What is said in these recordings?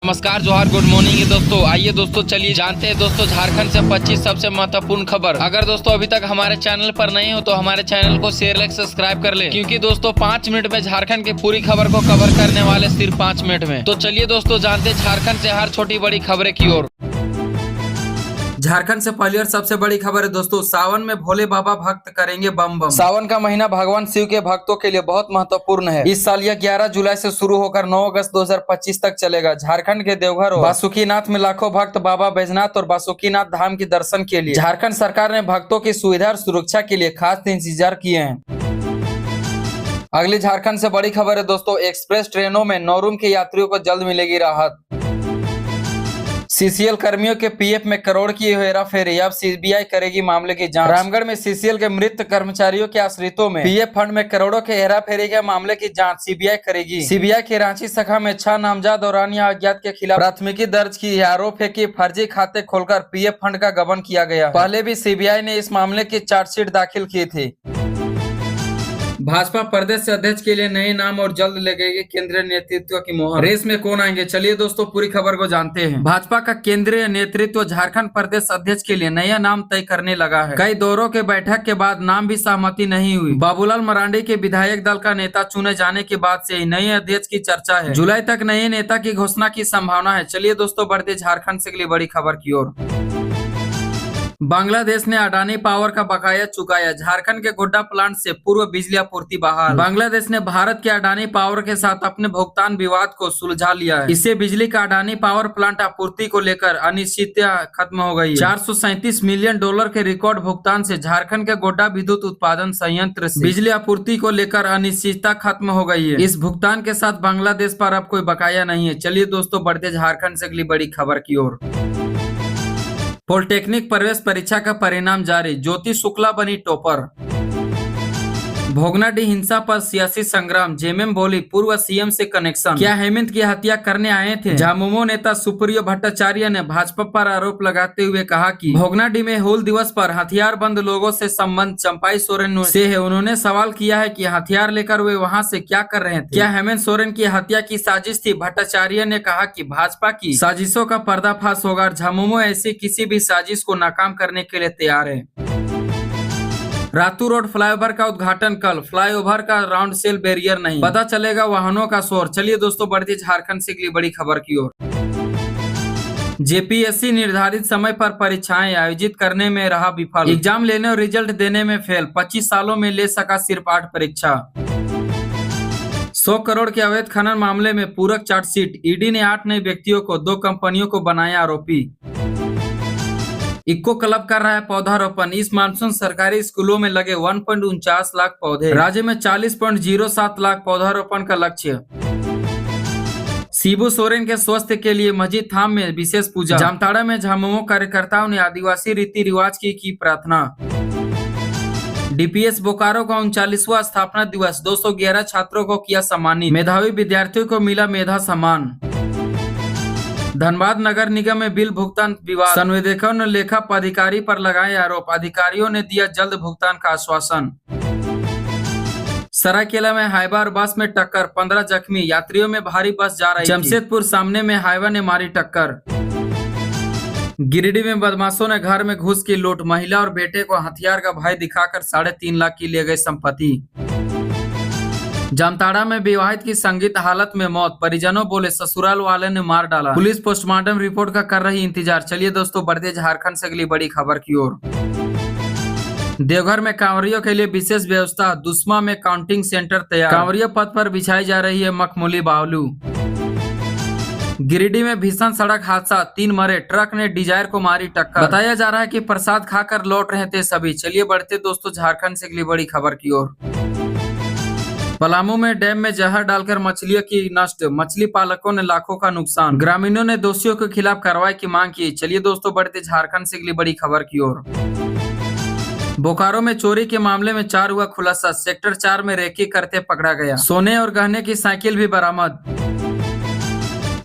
नमस्कार, जोहार, good morning दोस्तों। आइए दोस्तों, चलिए जानते हैं दोस्तों झारखंड से 25 सबसे महत्वपूर्ण खबर। अगर दोस्तों अभी तक हमारे चैनल पर नहीं हो तो हमारे चैनल को शेयर लाइक सब्सक्राइब कर ले, क्योंकि दोस्तों 5 मिनट में झारखंड की पूरी खबर को कवर करने वाले सिर्फ 5 मिनट में। तो चलिए दोस्तों जानते हैं झारखंड से हर छोटी बड़ी खबरें की ओर। झारखंड से पहली और सबसे बड़ी खबर है दोस्तों, सावन में भोले बाबा भक्त करेंगे बम बम। सावन का महीना भगवान शिव के भक्तों के लिए बहुत महत्वपूर्ण है। इस साल यह 11 जुलाई से शुरू होकर 9 अगस्त 2025 तक चलेगा। झारखंड के देवघर और बासुकीनाथ में लाखों भक्त बाबा बैजनाथ और बासुकीनाथ धाम के दर्शन के लिए झारखंड सरकार ने भक्तों की सुविधा और सुरक्षा के लिए खास इंतजार किए हैं। अगली झारखंड से बड़ी खबर है दोस्तों, एक्सप्रेस ट्रेनों में नौरूम के यात्रियों को जल्द मिलेगी राहत। सीसीएल कर्मियों के पीएफ में करोड़ की हेराफेरी, अब सीबीआई करेगी मामले की जांच। रामगढ़ में सीसीएल के मृत कर्मचारियों के आश्रितों में पीएफ फंड में करोड़ों के हेराफेरी के मामले की जांच सीबीआई करेगी। सीबीआई की रांची शाखा में 6 नामजद और अन्य अज्ञात के खिलाफ प्राथमिकी दर्ज की है। आरोप है कि फर्जी खाते खोलकर पीएफ फंड का गबन किया गया। पहले भी सीबीआई ने इस मामले की चार्जशीट दाखिल की थी। भाजपा प्रदेश अध्यक्ष के लिए नए नाम और जल्द लगेगी केंद्रीय नेतृत्व की मोहर। रेस में कौन आएंगे, चलिए दोस्तों पूरी खबर को जानते हैं। भाजपा का केंद्रीय नेतृत्व झारखंड प्रदेश अध्यक्ष के लिए नया नाम तय करने लगा है। कई दौरों के बैठक के बाद नाम भी सहमति नहीं हुई। बाबूलाल मरांडी के विधायक दल का नेता चुने जाने के बाद से ही नए अध्यक्ष की चर्चा है। जुलाई तक नए नेता की घोषणा की संभावना है। चलिए दोस्तों बढ़ते झारखंड से अगली बड़ी खबर की ओर। बांग्लादेश ने अडानी पावर का बकाया चुकाया। झारखंड के गोड्डा प्लांट से पूर्व बिजली आपूर्ति बहाल। बांग्लादेश ने भारत के अडानी पावर के साथ अपने भुगतान विवाद को सुलझा लिया है। इससे बिजली का अडानी पावर प्लांट आपूर्ति को लेकर अनिश्चितता खत्म हो गई है। $437 मिलियन के रिकॉर्ड भुगतान से झारखंड के गोड्डा विद्युत उत्पादन संयंत्र से बिजली आपूर्ति को लेकर अनिश्चितता खत्म हो गई है। इस भुगतान के साथ बांग्लादेश पर अब कोई बकाया नहीं है। चलिए दोस्तों बढ़ते झारखंड से अगली बड़ी खबर की ओर। पॉलिटेक्निक प्रवेश परीक्षा का परिणाम जारी, ज्योति शुक्ला बनी टॉपर। भोगनाडीह हिंसा पर सियासी संग्राम, जेएमएम बोली पूर्व सीएम से कनेक्शन। क्या हेमंत की हत्या करने आए थे? झामुमो नेता सुप्रियो भट्टाचार्य ने भाजपा पर आरोप लगाते हुए कहा कि भोगनाडीह में हूल दिवस पर हथियारबंद लोगों से संबंध चंपाई सोरेन से है। उन्होंने सवाल किया है कि हथियार लेकर वे वहां से क्या कर रहे थे? क्या हेमंत सोरेन की हत्या की साजिश थी? भट्टाचार्य ने कहा कि भाजपा की साजिशों का पर्दाफाश होगा। झामुमो ऐसी किसी भी साजिश को नाकाम करने के लिए तैयार है। रातू रोड फ्लाईओवर का उद्घाटन कल, फ्लाईओवर का राउंड सेल बैरियर नहीं, पता चलेगा वाहनों का शोर। चलिए दोस्तों बढ़ती झारखंड से अगली बड़ी खबर की ओर। जेपीएससी निर्धारित समय पर परीक्षाएं आयोजित करने में रहा विफल। एग्जाम लेने और रिजल्ट देने में फेल। 25 सालों में ले सका सिर्फ 8 परीक्षा। 100 करोड़ के अवैध खनन मामले में पूरक चार्जशीट। ईडी ने 8 नए व्यक्तियों को 2 कंपनियों को बनाया आरोपी। इक्को क्लब कर रहा है पौधारोपण। इस मानसून सरकारी स्कूलों में लगे 1.49 लाख पौधे। राज्य में 40.07 लाख पौधारोपण का लक्ष्य। शिबू सोरेन के स्वास्थ्य के लिए मस्जिद थाम में विशेष पूजा। जामताड़ा में झामुमो कार्यकर्ताओं ने आदिवासी रीति रिवाज की प्रार्थना। डीपीएस बोकारो का 39वां स्थापना दिवस, 211 छात्रों को किया सम्मानित। मेधावी विद्यार्थियों को मिला मेधा सम्मान। धनबाद नगर निगम में बिल भुगतान विवाद, संवेदकों ने लेखा पदाधिकारी पर लगाए आरोप। अधिकारियों ने दिया जल्द भुगतान का आश्वासन। सरायकेला में हाइवा और बस में टक्कर, 15 जख्मी। यात्रियों में भारी बस जा रही थी। जमशेदपुर सामने में हाइवा ने मारी टक्कर। गिरिडीह में बदमाशों ने घर में घुस की लूट, महिला और बेटे को हथियार का भय दिखाकर 3.5 लाख की ले गए संपत्ति। जामताड़ा में विवाहित की संगीत हालत में मौत, परिजनों बोले ससुराल वाले ने मार डाला। पुलिस पोस्टमार्टम रिपोर्ट का कर रही इंतजार। चलिए दोस्तों बढ़ते झारखंड से अगली बड़ी खबर की ओर। देवघर में कांवरियों के लिए विशेष व्यवस्था, दुस्मा में काउंटिंग सेंटर तैयार। कांवरिया पथ पर बिछाई जा रही है मखमूली बावलू। गिरिडीह में भीषण सड़क हादसा, 3 मरे, ट्रक ने डिजायर को मारी टक्कर। बताया जा रहा है कि प्रसाद खाकर लौट रहे थे सभी। चलिए बढ़ते दोस्तों झारखंड से अगली बड़ी खबर की ओर। पलामू में डैम में जहर डालकर मछलियों की नष्ट, मछली पालकों ने लाखों का नुकसान। ग्रामीणों ने दोषियों के खिलाफ कार्रवाई की मांग की। चलिए दोस्तों बढ़ते झारखंड से अगली बड़ी खबर की ओर। बोकारो में चोरी के मामले में 4 हुआ खुलासा, सेक्टर 4 में रेकी करते पकड़ा गया। सोने और गहने की साइकिल भी बरामद।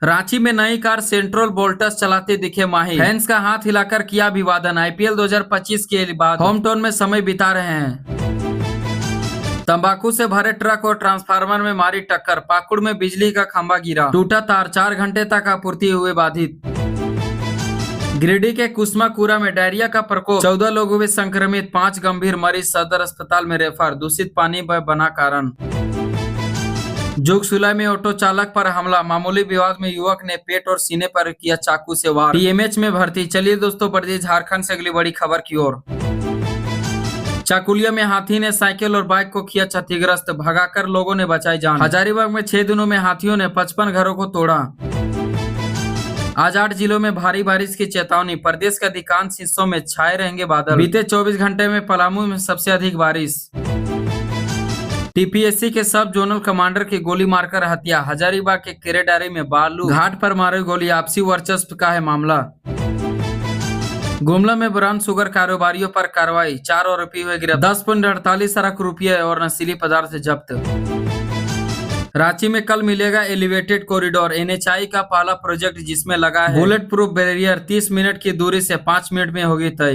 रांची में नई कार सेंट्रल वोल्टस चलाते दिखे माही, फैंस का हाथ हिलाकर किया अभिवादन। आईपीएल 2025 के बाद होम टाउन में समय बिता रहे हैं। तंबाकू से भरे ट्रक और ट्रांसफार्मर में मारी टक्कर, पाकुड़ में बिजली का खंभा गिरा, टूटा तार, 4 घंटे तक आपूर्ति हुए बाधित। गिरिडीह के कुसमाकुरा में डायरिया का प्रकोप, 14 लोग हुए संक्रमित, 5 गंभीर मरीज सदर अस्पताल में रेफर, दूषित पानी बना कारण। जोगसुला में ऑटो चालक पर हमला, मामूली विवाद में युवक ने पेट और सीने पर किया चाकू से वार, टीएमएच में भर्ती। चलिए दोस्तों बढ़िए झारखंड से अगली बड़ी खबर की ओर। चाकुलिया में हाथी ने साइकिल और बाइक को किया क्षतिग्रस्त, भगाकर लोगों ने बचाई जान। हजारीबाग में 6 दिनों में हाथियों ने 55 घरों को तोड़ा। आज 8 जिलों में भारी बारिश की चेतावनी, प्रदेश के अधिकांश हिस्सों में छाए रहेंगे बादल। बीते 24 घंटे में पलामू में सबसे अधिक बारिश। टीपीएससी के सब जोनल कमांडर की गोली मारकर हत्या, हजारीबाग के केरेडारी में बालू घाट पर मारे गोली, आपसी वर्चस्व का है मामला। गुमला में ब्राउन शुगर कारोबारियों पर कार्रवाई, 4 आरोपी हुए गिरफ्तार, 10.48 लाख रुपये और नशीली पदार्थ जब्त। रांची में कल मिलेगा एलिवेटेड कॉरिडोर, एनएचआई का पहला प्रोजेक्ट जिसमें लगा है बुलेट प्रूफ बैरियर, 30 मिनट की दूरी से 5 मिनट में होगी तय।